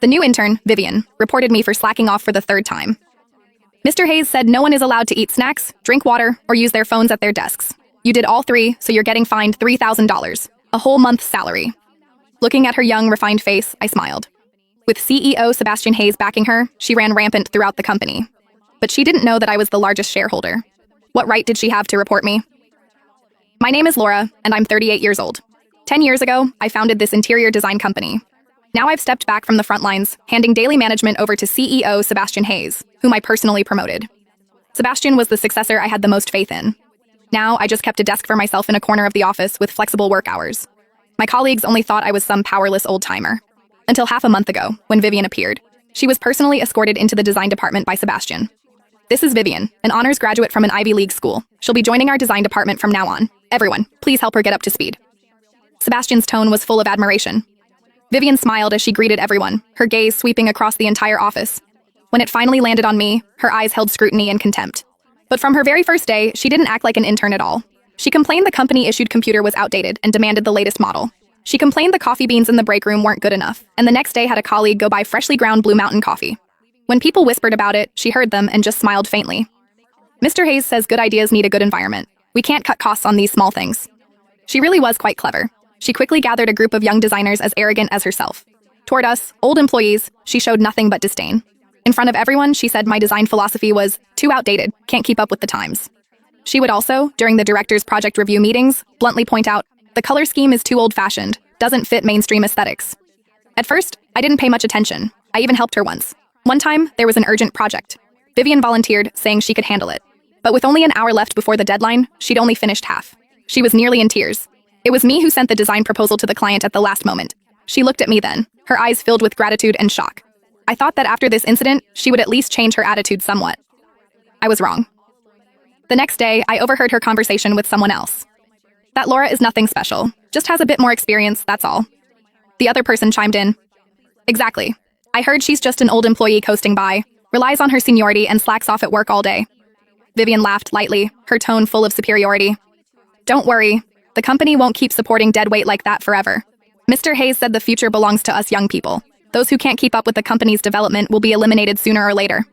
The new intern, Vivian, reported me for slacking off for the third time. Mr. Hayes said no one is allowed to eat snacks, drink water, or use their phones at their desks. You did all three, so you're getting fined $3,000, a whole month's salary. Looking at her young, refined face, I smiled. With CEO Sebastian Hayes backing her, she ran rampant throughout the company. But she didn't know that I was the largest shareholder. What right did she have to report me? My name is Laura, and I'm 38 years old. 10 years ago, I founded this interior design company. Now I've stepped back from the front lines, handing daily management over to CEO Sebastian Hayes, whom I personally promoted. Sebastian was the successor I had the most faith in. Now I just kept a desk for myself in a corner of the office with flexible work hours. My colleagues only thought I was some powerless old-timer. Until half a month ago, when Vivian appeared. She was personally escorted into the design department by Sebastian. This is Vivian, an honors graduate from an Ivy League school. She'll be joining our design department from now on. Everyone, please help her get up to speed. Sebastian's tone was full of admiration. Vivian smiled as she greeted everyone, her gaze sweeping across the entire office. When it finally landed on me, her eyes held scrutiny and contempt. But from her very first day, she didn't act like an intern at all. She complained the company-issued computer was outdated and demanded the latest model. She complained the coffee beans in the break room weren't good enough, and the next day had a colleague go buy freshly ground Blue Mountain coffee. When people whispered about it, she heard them and just smiled faintly. Mr. Hayes says good ideas need a good environment. We can't cut costs on these small things. She really was quite clever. She quickly gathered a group of young designers as arrogant as herself. Toward us, old employees, she showed nothing but disdain. In front of everyone, she said my design philosophy was too outdated, can't keep up with the times. She would also, during the director's project review meetings, bluntly point out, the color scheme is too old-fashioned, doesn't fit mainstream aesthetics. At first, I didn't pay much attention. I even helped her once. One time, there was an urgent project. Vivian volunteered, saying she could handle it. But with only an hour left before the deadline, she'd only finished half. She was nearly in tears. It was me who sent the design proposal to the client at the last moment. She looked at me then, her eyes filled with gratitude and shock. I thought that after this incident, she would at least change her attitude somewhat. I was wrong. The next day, I overheard her conversation with someone else. That Laura is nothing special, just has a bit more experience, that's all. The other person chimed in. Exactly. I heard she's just an old employee coasting by, relies on her seniority and slacks off at work all day. Vivian laughed lightly, her tone full of superiority. Don't worry. The company won't keep supporting deadweight like that forever. Mr. Hayes said the future belongs to us young people. Those who can't keep up with the company's development will be eliminated sooner or later.